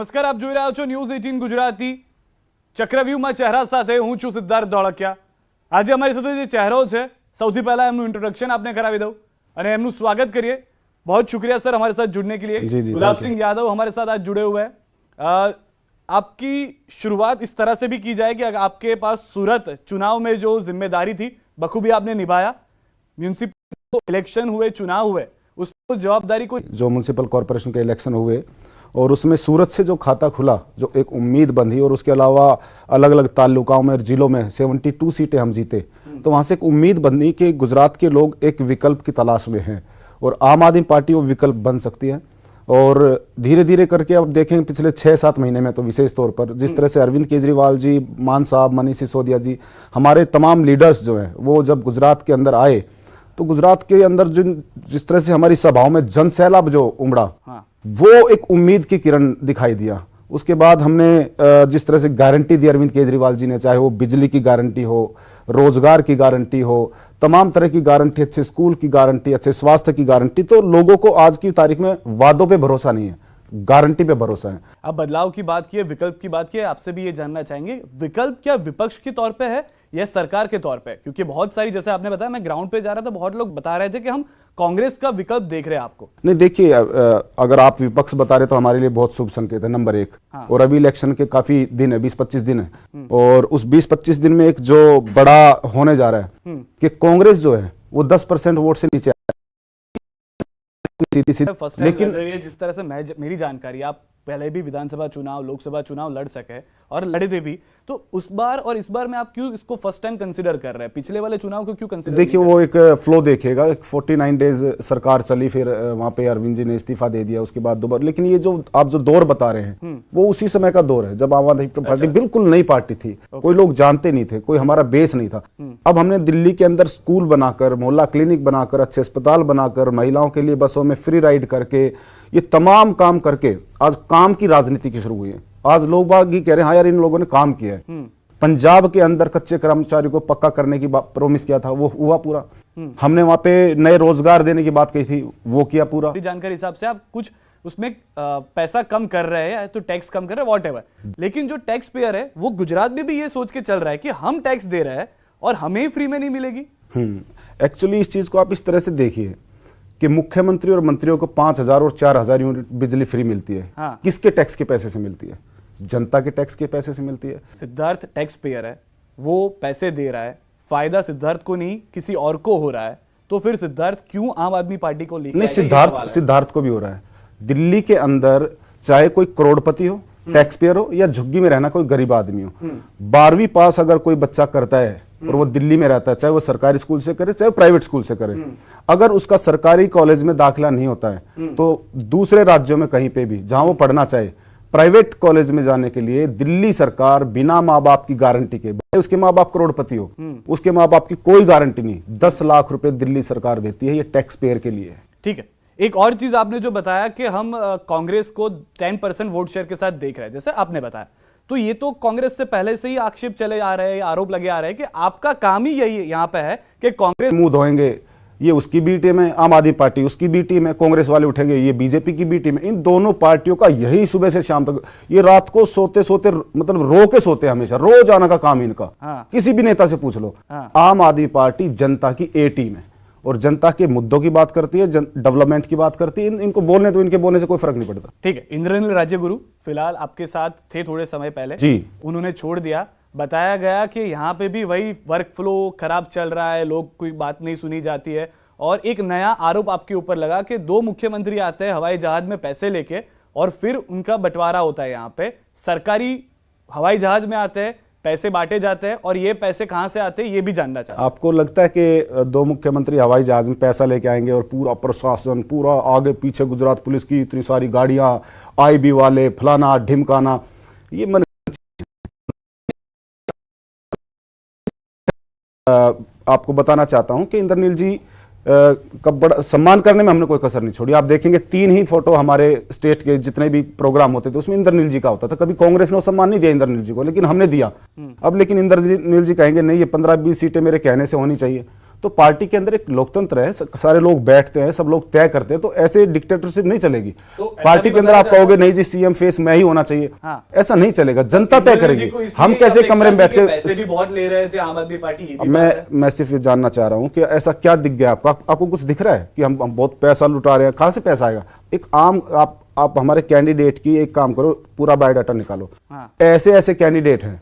નમસ્કાર, આપ જોઈ રહ્યા છો ન્યૂઝ 18 ગુજરાતી. ચક્રવ્યૂહમાં ચહેરા સાથે હું છું સિદ્ધાર્થ ધોળકિયા. આજે અમારી સાથે જે ચહેરો છે, સૌથી પહેલા એમનું इंट्रोडक्शन आपने करावी दो અને એમનું સ્વાગત કરીએ. बहुत शुक्रिया सर हमारे साथ जुड़ने के लिए. गुलाब सिंह यादव हमारे साथ आज जुड़े हुए हैं. आपकी शुरुआत इस तरह से भी की जाए कि आपके पास सूरत चुनाव में जो जिम्मेदारी थी बखूबी आपने निभाया. म्यूनिसिपल इलेक्शन हुए, चुनाव हुए, उस जवाबदारी को जो म्यूनिसिपल कॉर्पोरेशन के इलेक्शन हुए और उसमें सूरत से जो खाता खुला, जो एक उम्मीद बंधी, और उसके अलावा अलग अलग तालुकाओं में और जिलों में 72 सीटें हम जीते, तो वहाँ से एक उम्मीद बंधी कि गुजरात के लोग एक विकल्प की तलाश में हैं और आम आदमी पार्टी वो विकल्प बन सकती है. और धीरे धीरे करके अब देखें पिछले 6-7 महीने में तो विशेष तौर पर जिस तरह से अरविंद केजरीवाल जी, मान साहब, मनीष सिसोदिया जी, हमारे तमाम लीडर्स जो हैं वो जब गुजरात के अंदर आए तो गुजरात के अंदर जिस तरह से हमारी सभाओं में जन सैलाब जो उमड़ा, वो एक उम्मीद की किरण दिखाई दिया. उसके बाद हमने जिस तरह से गारंटी दी अरविंद केजरीवाल जी ने, चाहे वो बिजली की गारंटी हो, रोजगार की गारंटी हो, तमाम तरह की गारंटी, अच्छे स्कूल की गारंटी, अच्छे स्वास्थ्य की गारंटी, तो लोगों को आज की तारीख में वादों पे भरोसा नहीं है, गारंटी पे भरोसा है. अब बदलाव की बात की है, विकल्प की बात की है, आपसे भी ये जानना चाहेंगे, विकल्प क्या विपक्ष के तौर पे है या सरकार के तौर पे? क्योंकि बहुत सारी, जैसे आपने बताया, मैं ग्राउंड पे जा रहा था, बहुत लोग बता रहे थे कि हम कांग्रेस का विकल्प देख रहे हैं आपको. नहीं, देखिए, अगर आप विपक्ष बता रहे तो हमारे लिए बहुत शुभ संकेत है, नंबर 1. और अभी इलेक्शन के काफी दिन है, 20-25 दिन है, और उस 20-25 दिन में एक जो बड़ा होने जा रहा है कि कांग्रेस जो है वो 10% वोट से नीचे लेकिन जिस तरह से मेरी जानकारी, आप पहले भी विधानसभा चुनाव, लोकसभा चुनाव लड़ सके और लड़े थे भी, तो उस बार और इस बार में आप क्यों इसको फर्स्ट टाइम कंसीडर कर रहे हैं? पिछले वाले चुनाव को क्यों कंसीडर? देखिए, वो एक फ्लो देखेगा. 49 डेज सरकार चली, फिर वहां पे अरविंद जी ने इस्तीफा दे दिया, उसके बाद दोबारा. लेकिन ये जो आप जो दौर बता रहे हैं वो उसी समय का दौर है जब आम आदमी पार्टी बिल्कुल नई पार्टी थी, कोई लोग जानते नहीं थे, कोई हमारा बेस नहीं था. अब हमने दिल्ली के अंदर स्कूल बनाकर, मोहल्ला क्लिनिक बनाकर, अच्छे अस्पताल बनाकर, महिलाओं के लिए बसों में फ्री राइड करके, ये तमाम काम करके आज काम की राजनीति की शुरू हुई है. आज लोग बाग ही कह रहे हैं, हाँ यार, इन लोगों ने काम किया है. पंजाब के अंदर कच्चे कर्मचारियों को पक्का करने की प्रॉमिस किया था, वो हुआ पूरा. हमने वहां पे नए रोजगार देने की बात कही थी, वो किया पूरा. जानकारी हिसाब से आप कुछ उसमें पैसा कम कर रहे हैं, तो टैक्स कम कर रहे हैं, वॉटएवर, लेकिन जो टैक्स पेयर है वो गुजरात में भी ये सोच के चल रहा है कि हम टैक्स दे रहे हैं और हमें फ्री में नहीं मिलेगी. एक्चुअली इस चीज को आप इस तरह से देखिए कि मुख्यमंत्री और मंत्रियों को 5,000 और 4,000 यूनिट बिजली फ्री मिलती है. किसके टैक्स के पैसे से मिलती है? जनता के टैक्स के पैसे से मिलती है. सिद्धार्थ टैक्स पेयर है, वो पैसे दे रहा है, फायदा सिद्धार्थ को नहीं किसी और को हो रहा है, तो फिर सिद्धार्थ क्यों आम आदमी पार्टी को लेकर? नहीं, सिद्धार्थ को भी हो रहा है. दिल्ली के अंदर चाहे कोई करोड़पति हो, टैक्स पेयर हो, या झुग्गी में रहना कोई गरीब आदमी हो, 12वीं पास अगर कोई बच्चा करता है और वो दिल्ली में रहता है, चाहे वो सरकारी स्कूल से करे चाहे प्राइवेट स्कूल से करे, अगर उसका सरकारी कॉलेज में दाखिला नहीं होता है तो दूसरे राज्यों में कहीं पे भी जहां वो पढ़ना चाहे, प्राइवेट कॉलेज में जाने के लिए दिल्ली सरकार बिना माँ बाप की गारंटी के, उसके माँ बाप करोड़पति हो, उसके माँ बाप की कोई गारंटी नहीं, 10 लाख रुपए दिल्ली सरकार देती है. ये टैक्स पेयर के लिए है. ठीक है, एक और चीज आपने जो बताया कि हम कांग्रेस को 10% वोट शेयर के साथ देख रहे हैं, जैसे आपने बताया, तो ये तो कांग्रेस से पहले से ही आक्षेप चले आ रहे हैं, आरोप लगे आ रहे हैं कि आपका काम ही यही यहाँ पे है कि कांग्रेस मुंह धोएंगे, ये उसकी बी टीम है, आम आदमी पार्टी उसकी बी टीम है, कांग्रेस वाले उठेंगे, ये बीजेपी की बी टीम है. इन दोनों पार्टियों का यही सुबह से शाम तक, ये रात को सोते सोते, मतलब रो के सोते, हमेशा रोज आना का काम इनका. किसी भी नेता से पूछ लो. आम आदमी पार्टी जनता की ए टीम है और जनता के मुद्दों की बात करती है, डेवलपमेंट की बात करती है. इनको बोलने तो इनके बोलने से कोई फर्क नहीं पड़ता. ठीक है, इंद्रनील राज्यगुरु फिलहाल आपके साथ थे थोड़े समय पहले जी, उन्होंने छोड़ दिया. बताया गया कि यहाँ पे भी वही वर्क फ्लो खराब चल रहा है, लोग कोई बात नहीं सुनी जाती है, और एक नया आरोप आपके ऊपर लगा कि 2 मुख्यमंत्री आते हैं हवाई जहाज में पैसे लेके और फिर उनका बंटवारा होता है. यहाँ पे सरकारी हवाई जहाज में आते हैं, पैसे बांटे जाते हैं, और ये पैसे कहां से आते हैं ये भी जानना चाहते हैं. आपको लगता है कि 2 मुख्यमंत्री हवाई जहाज में पैसा लेके आएंगे और पूरा प्रशासन, पूरा आगे पीछे गुजरात पुलिस की इतनी सारी गाड़ियां, आईबी वाले, फलाना ढिमकाना, ये मन आपको बताना चाहता हूं कि इंद्रनील जी का बड़ा सम्मान करने में हमने कोई कसर नहीं छोड़ी. आप देखेंगे 3 ही फोटो हमारे स्टेट के जितने भी प्रोग्राम होते थे उसमें इंद्रनील जी का होता था. कभी कांग्रेस ने सम्मान नहीं दिया इंद्रनील जी को, लेकिन हमने दिया. अब लेकिन इंद्रनील जी कहेंगे नहीं, ये 15-20 सीटें मेरे कहने से होनी चाहिए, तो पार्टी के अंदर एक लोकतंत्र है, सारे लोग बैठते हैं, सब लोग तय करते हैं, तो ऐसे डिक्टेटरशिप नहीं चलेगी। तो पार्टी के अंदर आप कहोगे नहीं जी सीएम फेस मैं ही होना चाहिए, हाँ। ऐसा नहीं चलेगा, जनता तय करेगी। हम कैसे कमरे में बैठ के पैसे भी बहुत ले रहे थे आम आदमी पार्टी, मैं सिर्फ ये जानना चाह रहा हूं कि ऐसा क्या दिख गया आपको, आपको कुछ दिख रहा है कि हम बहुत पैसा लुटा रहे हैं? कहां से पैसा आएगा? एक आम आप हमारे कैंडिडेट की एक काम करो, पूरा बायोडाटा निकालो। हाँ। ऐसे ऐसे कैंडिडेट हैं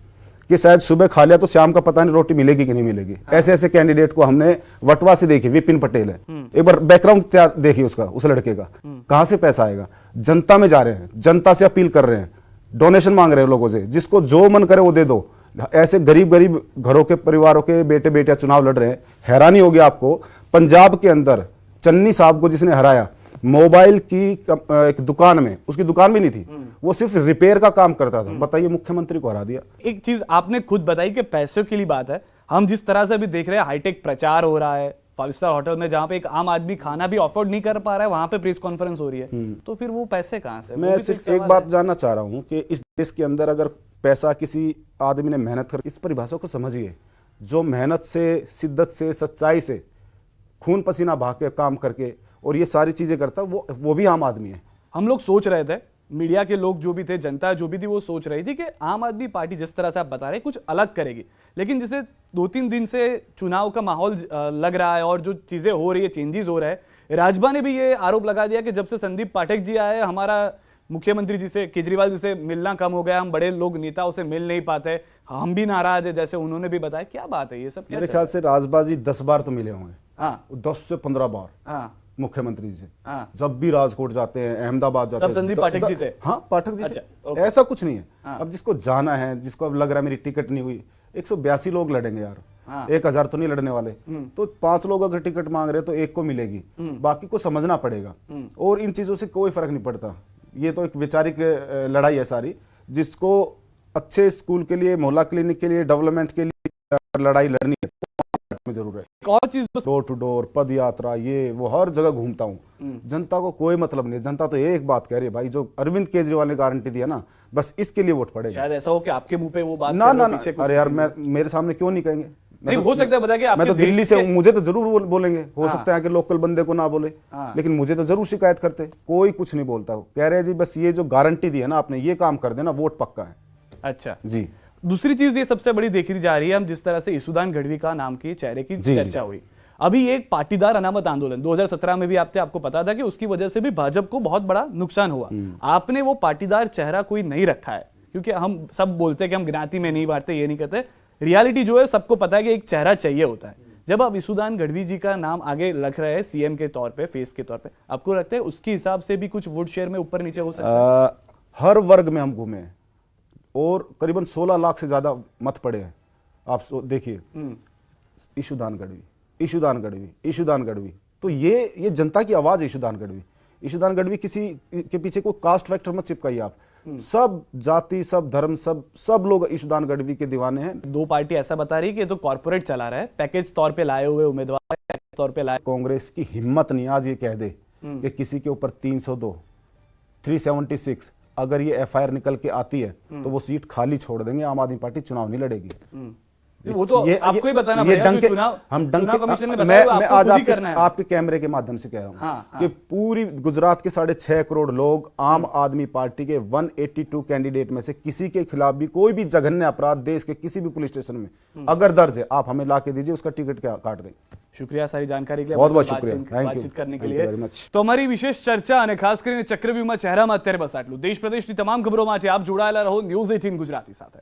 कि शायद सुबह खा लिया तो शाम का पता नहीं रोटी मिलेगी कि नहीं मिलेगी। ऐसे ऐसे कैंडिडेट को हमने वटवा से देखी, विपिन पटेल है, एक बार बैकग्राउंड देखिए उसका, उस लड़के का, कहां से पैसा आएगा? जनता में जा रहे हैं, जनता से अपील कर रहे हैं, डोनेशन मांग रहे हैं लोगों से, जिसको जो मन करे वो दे दो। ऐसे गरीब गरीब घरों के परिवारों के बेटे बेटियां चुनाव लड़ रहे हैं। हैरानी होगी आपको, पंजाब के अंदर चन्नी साहब को जिसने हराया, मोबाइल की एक दुकान में, उसकी दुकान भी नहीं थी, वो सिर्फ रिपेयर का काम करता था, बताइए मुख्यमंत्री को हरा दिया। एक चीज आपने खुद बताई कि पैसों के लिए बात है, हम जिस तरह से अभी देख रहे हैं हाईटेक प्रचार हो रहा है 5 स्टार होटल में, जहां पे एक आम आदमी खाना भी अफोर्ड नहीं कर पा रहा है, वहां पे प्रेस कॉन्फ्रेंस हो रही है, तो फिर वो पैसे कहां से? मैं सिर्फ एक बात जानना चाह रहा हूं कि इस देश के अंदर अगर पैसा किसी आदमी ने मेहनत कर, इस परिभाषा को समझिए, जो मेहनत से, शिद्दत से, सच्चाई से, खून पसीना बहा के काम करके और ये सारी चीजें करता, वो भी आम आदमी है। हम लोग सोच रहे थे, मीडिया के लोग जो भी थे, जनता जो भी थी, वो सोच रही थी कि आम आदमी पार्टी जिस तरह से आप बता रहे कुछ अलग करेगी, लेकिन जैसे 2-3 दिन से चुनाव का माहौल लग रहा है और जो चीजें हो रही है, चेंजेस हो रहे हैं। राजभा ने भी ये आरोप लगा दिया कि जब से संदीप पाठक जी आए, हमारा मुख्यमंत्री जी से, केजरीवाल जी से मिलना कम हो गया, हम बड़े लोग नेताओं से मिल नहीं पाते, हम भी नाराज है, जैसे उन्होंने भी बताया। क्या बात है ये सब? मेरे ख्याल से राजबाजी 10 बार तो मिले होंगे, हाँ, 10 से 15 बार, हाँ, मुख्यमंत्री जी से। हाँ। जब भी राजकोट जाते हैं, अहमदाबाद जाते हैं, तब संदीप पाठक जी थे? हाँ, पाठक जी अच्छा, थे। ओके। ऐसा कुछ नहीं है। हाँ। अब जिसको जाना है, जिसको अब लग रहा है मेरी टिकट नहीं हुई, 182 लोग लड़ेंगे यार, हाँ। 1000 तो नहीं लड़ने वाले, तो 5 लोग अगर टिकट मांग रहे तो एक को मिलेगी, बाकी को समझना पड़ेगा। और इन चीजों से कोई फर्क नहीं पड़ता, ये तो एक वैचारिक लड़ाई है सारी। जिसको अच्छे स्कूल के लिए, मोहल्ला क्लिनिक के लिए, डेवलपमेंट के लिए लड़ाई लड़नी है में जरूर है। एक और चीज, डोर टू डोर, पद यात्रा, ये वो हर जगह घूमता हूँ, जनता को कोई मतलब नहीं। जनता तो एक बात कह रही है भाई, जो अरविंद केजरीवाल ने गारंटी दिया ना, बस इसके लिए वोट पड़ेगा। शायद ऐसा हो कि आपके मुंह पे वो बात ना ना ना, अरे यार, मैं मेरे सामने क्यों नहीं कहेंगे? नहीं, हो सकता है, बताइए, मैं तो दिल्ली से हूँ, मुझे तो जरूर बोलेंगे। हो सकता है कि लोकल बंदे को ना बोले, लेकिन मुझे तो जरूर शिकायत करते। कोई कुछ नहीं बोलता, कह रहे जी बस ये जो गारंटी दी है ना आपने, ये काम कर देना, वोट पक्का है। अच्छा जी। दूसरी चीज ये सबसे बड़ी देखी जा रही है, हम जिस तरह से ईशुदान गढ़वी का नाम की चेहरे की चर्चा हुई, अभी एक पाटीदार अनामत आंदोलन 2017 में भी आपको पता था कि उसकी वजह से भी भाजपा को बहुत बड़ा नुकसान हुआ। आपने वो पाटीदार चेहरा कोई नहीं रखा है, क्योंकि हम सब बोलते हैं कि हम गिनाती में नहीं बांटते, ये नहीं कहते। रियलिटी जो है सबको पता है कि एक चेहरा चाहिए होता है। जब आप ईशुदान गढ़वी जी का नाम आगे रख रहे हैं सीएम के तौर पे, फेस के तौर पे, आपको लगता है उसके हिसाब से भी कुछ वोट शेयर में ऊपर नीचे हो सकता है? हर वर्ग में हम घूमे हैं और करीबन 16 लाख से ज्यादा मत पड़े हैं। आप देखिए, ईशुदान गढ़वी, ईशुदान गढ़वी, ईशुदान गढ़वी, तो ये जनता की आवाज है। ईशुदान गढ़वी, ईशुदान गढ़वी, किसी के पीछे कोई कास्ट फैक्टर मत चिपकाइए आप। सब जाति, सब धर्म, सब लोग ईशुदान गढ़वी के दीवाने हैं। दो पार्टी ऐसा बता रही है कि ये तो कॉर्पोरेट चला रहा है, पैकेज तौर पे लाए हुए उम्मीदवार, पैकेज तौर पे लाए। कांग्रेस की हिम्मत नहीं आज ये कह दे कि किसी के ऊपर 302, 376 अगर ये एफआईआर निकल के आती है तो वो सीट खाली छोड़ देंगे, आम आदमी पार्टी चुनाव नहीं लड़ेगी। वो तो आपको ही बताना पड़ेगा, क्योंकि चुनाव कमीशन ने बताया, मैं आपको आज खुद ही करना है। आपके कैमरे के माध्यम से कह रहा हूं हाँ। कि पूरी गुजरात के 6.5 करोड़ लोग आम आदमी पार्टी के 182 कैंडिडेट में से किसी के खिलाफ भी कोई भी जघन्य अपराध देश के किसी भी पुलिस स्टेशन में अगर दर्ज है, आप हमें ला के दीजिए, उसका टिकट काट दें। शुक्रिया सारी जानकारी के लिए, बहुत बहुत शुक्रिया, बातचीत करने के लिए। Very much. તો અમારી વિશેષ ચર્ચા અને ખાસ કરીને ચક્રવ્યૂહમાં ચહેરામાં અત્યારે બસ આટલું. દેશ પ્રદેશની તમામ ખબરો માટે આપ જોડાયેલા રહો ન્યૂઝ 18 ગુજરાતી સાથે.